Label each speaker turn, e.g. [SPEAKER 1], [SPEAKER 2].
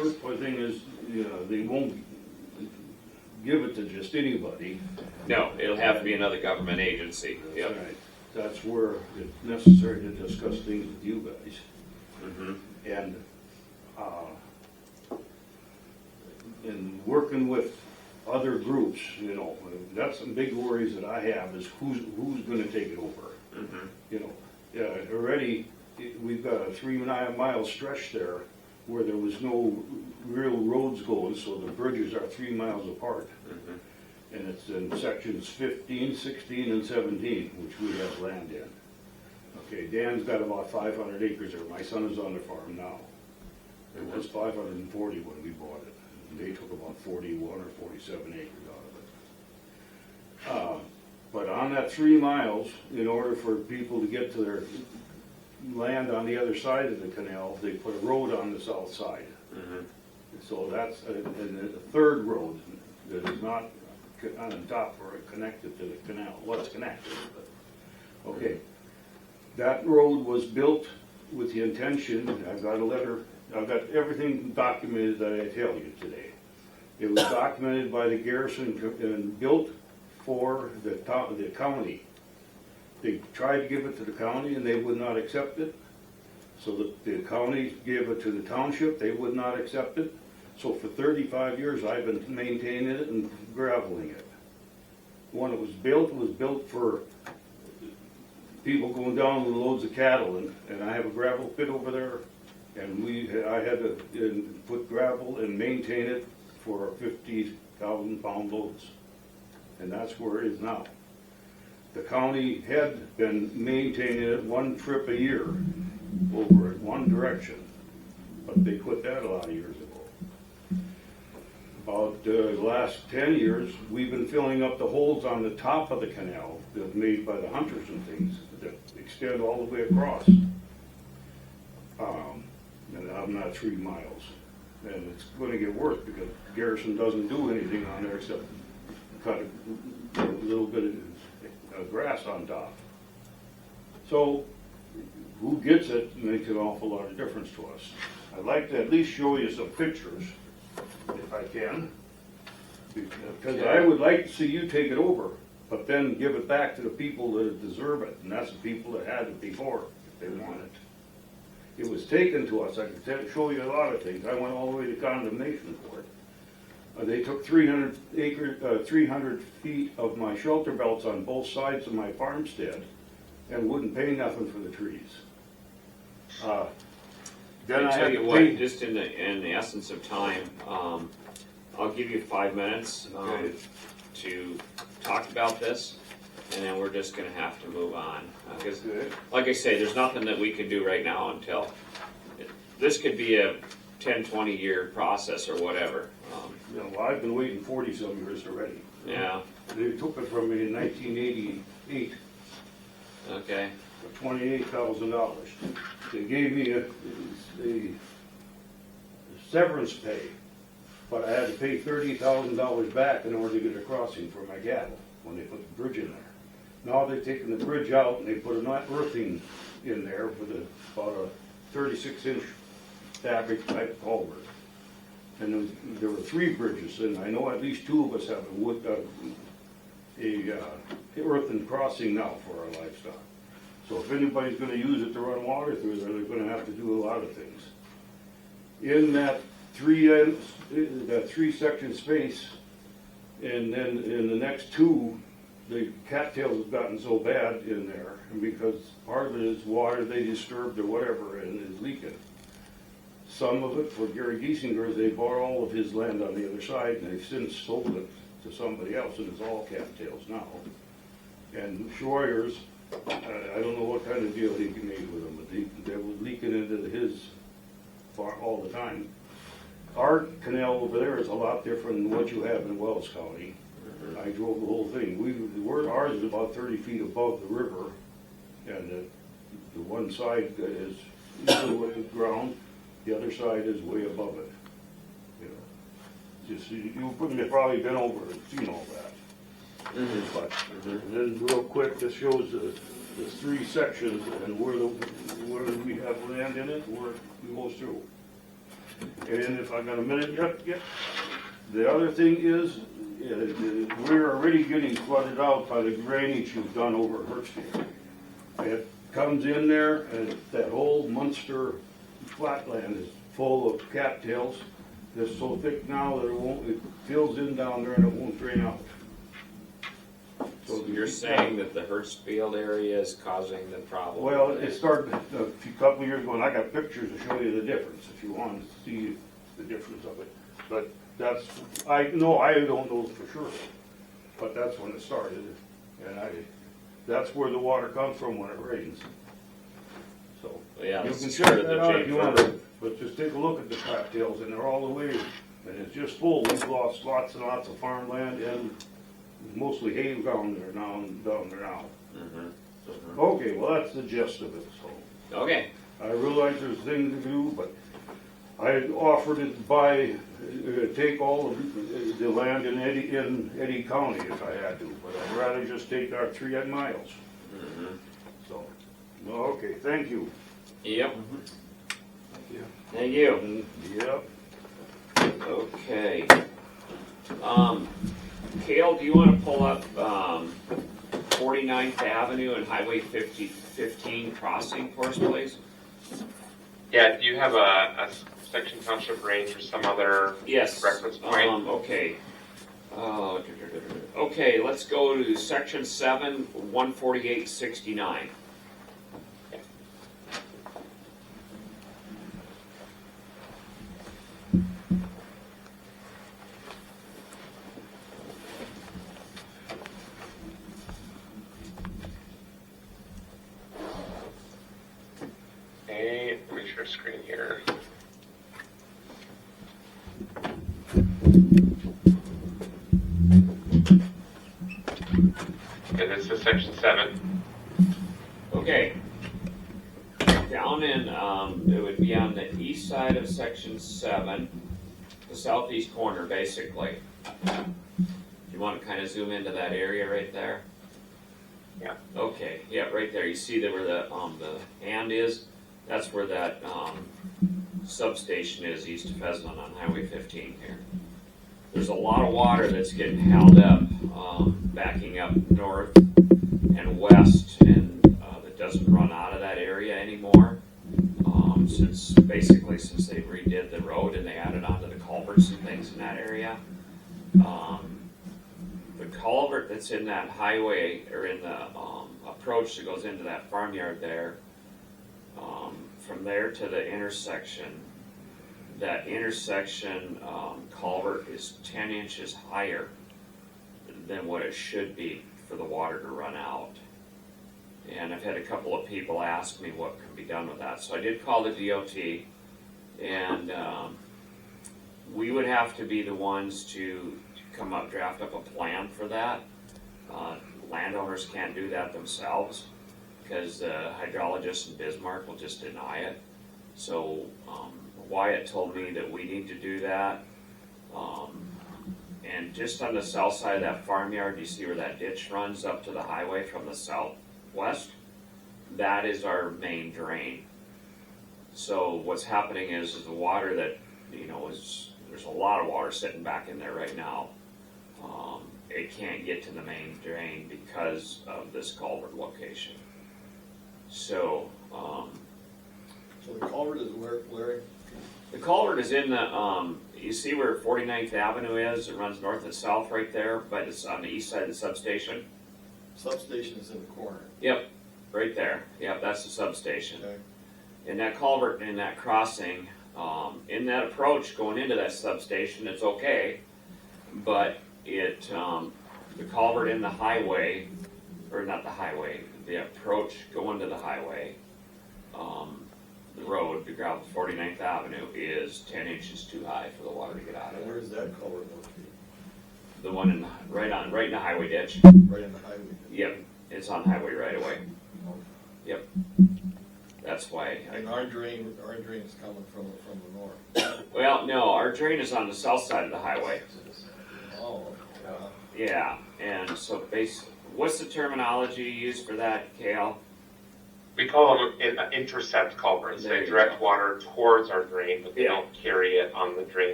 [SPEAKER 1] first thing is, you know, they won't give it to just anybody.
[SPEAKER 2] No, it'll have to be another government agency. Yep.
[SPEAKER 1] Right. That's where it's necessary to discuss things with you guys.
[SPEAKER 2] Mm-hmm.
[SPEAKER 1] And in working with other groups, you know, that's some big worries that I have is who's going to take it over.
[SPEAKER 2] Mm-hmm.
[SPEAKER 1] You know, already we've got a 3-mile stretch there where there was no real roads going, so the bridges are 3 miles apart.
[SPEAKER 2] Mm-hmm.
[SPEAKER 1] And it's in sections 15, 16, and 17, which we have land in. Okay, Dan's got about 500 acres there. My son is on the farm now. It was 540 when we bought it. And they took about 41 or 47 acres out of it. But on that 3 miles, in order for people to get to their land on the other side of the canal, they put a road on the south side.
[SPEAKER 2] Mm-hmm.
[SPEAKER 1] So that's a third road that is not on top or connected to the canal. Well, it's connected, but, okay. That road was built with the intention, I've got a letter, I've got everything documented that I tell you today. It was documented by the garrison and built for the county. They tried to give it to the county and they would not accept it. So the county gave it to the township, they would not accept it. So for 35 years I've been maintaining it and graveling it. When it was built for people going down with loads of cattle, and I have a gravel pit over there, and I had to put gravel and maintain it for 50,000 pound loads. And that's where it is now. The county had been maintaining it one trip a year over in one direction, but they quit that a lot of years ago. About the last 10 years, we've been filling up the holes on the top of the canal that made by the hunters and things that extend all the way across. And I'm not 3 miles. And it's going to get worse because Garrison doesn't do anything on there except cut a little bit of grass on top. So who gets it makes an awful lot of difference to us. I'd like to at least show you some pictures, if I can, because I would like to see you take it over, but then give it back to the people that deserve it, and that's the people that had it before, if they want it. It was taken to us. I can show you a lot of things. I went all the way to condemnation for it. They took 300 feet of my shelter belts on both sides of my farmstead and wouldn't pay nothing for the trees. Then
[SPEAKER 2] I
[SPEAKER 1] I
[SPEAKER 2] tell
[SPEAKER 1] had
[SPEAKER 2] you
[SPEAKER 1] to
[SPEAKER 2] what,
[SPEAKER 1] pay.
[SPEAKER 2] just in the essence of time, I'll give you 5 minutes
[SPEAKER 1] Okay.
[SPEAKER 2] to talk about this, and then we're just going to have to move on. Because,
[SPEAKER 1] Okay.
[SPEAKER 2] like I say, there's nothing that we can do right now until this could be a 10, 20 year process or whatever.
[SPEAKER 1] You know, I've been waiting 40-some years already.
[SPEAKER 2] Yeah.
[SPEAKER 1] They took it from me in 1988
[SPEAKER 2] Okay.
[SPEAKER 1] for $28,000. They gave me a severance pay, but I had to pay $30,000 back in order to get a crossing for my cattle when they put the bridge in there. Now they've taken the bridge out and they put an earthing in there with about a 36-inch fabric type culvert. And there were 3 bridges, and I know at least 2 of us have a earthen crossing now for our livestock. So if anybody's going to use it to run water through there, they're going to have to do a lot of things. In that 3-section space, and then in the next 2, the cattails have gotten so bad in there, and because part of it is water they disturbed or whatever and is leaking. Some of it for Gary Giesinger, they bought all of his land on the other side, and they've since sold it to somebody else, and it's all cattails now. And Schroyers, I don't know what kind of deal he made with them, but they were leaking into his farm all the time. Our canal over there is a lot different than what you have in Wells County. I drove the whole thing. Ours is about 30 feet above the river, and the one side is equal with the ground, the other side is way above it. You know, just you've probably been over and seen all that.
[SPEAKER 2] Mm-hmm.
[SPEAKER 1] But then real quick, this shows the 3 sections and where we have land in it, where it goes through. And if I got a minute, yep. The other thing is, we're already getting flooded out by the drainage you've done over Hurdsfield. It comes in there, and that whole Munster flatland is full of cattails. It's so thick now that it fills in down there and it won't drain out.
[SPEAKER 2] So you're saying that the Hurdsfield area is causing the problem?
[SPEAKER 1] Well, it started a couple of years ago, and I got pictures to show you the difference if you want to see the difference of it. But that's, I don't know for sure, but that's when it started, and that's where the water comes from when it rains. So
[SPEAKER 2] yeah,
[SPEAKER 1] you
[SPEAKER 2] that's
[SPEAKER 1] can
[SPEAKER 2] sort
[SPEAKER 1] check
[SPEAKER 2] of
[SPEAKER 1] that
[SPEAKER 2] the
[SPEAKER 1] out
[SPEAKER 2] Jake
[SPEAKER 1] if you want
[SPEAKER 2] River.
[SPEAKER 1] to, but just take a look at the cattails, and they're all the way, and it's just full. We've lost lots and lots of farmland and mostly hay down there now. So, okay, well that's the gist of it. So
[SPEAKER 2] Okay.
[SPEAKER 1] I realize there's things to do, but I offered to buy, take all of the land in Eddy County if I had to, but I'd rather just take our 3 miles. So, okay, thank you.
[SPEAKER 2] Yep.
[SPEAKER 1] Yeah.
[SPEAKER 2] Thank you.
[SPEAKER 1] Yep.
[SPEAKER 2] Okay. Cale, do you want to pull up 49th Avenue and Highway 15 crossing for us, please?
[SPEAKER 3] Yeah, do you have a section township range or some other
[SPEAKER 2] Yes.
[SPEAKER 3] reference point?
[SPEAKER 2] Okay. Okay, let's go to section 7, 148.69.
[SPEAKER 3] Okay, let me share screen here. Okay, this is section 7.
[SPEAKER 2] Okay. Down in, it would be on the east side of section 7, the southeast corner, basically. You want to kind of zoom into that area right there?
[SPEAKER 3] Yeah.
[SPEAKER 2] Okay, yeah, right there. You see that where the hand is? That's where that substation is east of Pheasant on Highway 15 here. There's a lot of water that's getting held up, backing up north and west, and that doesn't run out of that area anymore. Since they redid the road and they added onto the culverts and things in that area. The culvert that's in that highway, or in the approach that goes into that farmyard there, from there to the intersection, that intersection culvert is 10 inches higher than what it should be for the water to run out. And I've had a couple of people ask me what can be done with that. So I did call the DOT, and we would have to be the ones to draft up a plan for that. Landowners can't do that themselves because the hydrologist in Bismarck will just deny it. So Wyatt told me that we need to do that. And just on the south side of that farmyard, you see where that ditch runs up to the highway from the southwest? That is our main drain. So what's happening is the water that, there's a lot of water sitting back in there right now. It can't get to the main drain because of this culvert location. So,
[SPEAKER 4] So the culvert is where, Larry?
[SPEAKER 2] the culvert is in the, you see where 49th Avenue is? It runs north and south right there on the east side of the substation.
[SPEAKER 4] Substation is in the corner.
[SPEAKER 2] Yep, right there. Yep, that's the substation.
[SPEAKER 4] Okay.
[SPEAKER 2] In that culvert, in that crossing, in that approach going into that substation, it's okay, but the culvert in the highway, or not the highway, the approach going to the highway, the road, the gravel 49th Avenue, is 10 inches too high for the water to get out of
[SPEAKER 4] And
[SPEAKER 2] there.
[SPEAKER 4] where is that culvert located?
[SPEAKER 2] The one right in the highway ditch.
[SPEAKER 4] Right in the highway?
[SPEAKER 2] Yep, it's on highway right away.
[SPEAKER 4] Okay.
[SPEAKER 2] Yep. That's why.
[SPEAKER 4] And our drain is coming from the north.
[SPEAKER 2] Well, no, our drain is on the south side of the highway.
[SPEAKER 4] Oh, okay.
[SPEAKER 2] Yeah, and so what's the terminology you use for that, Cale?
[SPEAKER 3] We call them intercept culverts.
[SPEAKER 2] There
[SPEAKER 3] They
[SPEAKER 2] you
[SPEAKER 3] direct
[SPEAKER 2] go.
[SPEAKER 3] water towards our drain, but they
[SPEAKER 2] Yeah.
[SPEAKER 3] don't carry it on the drain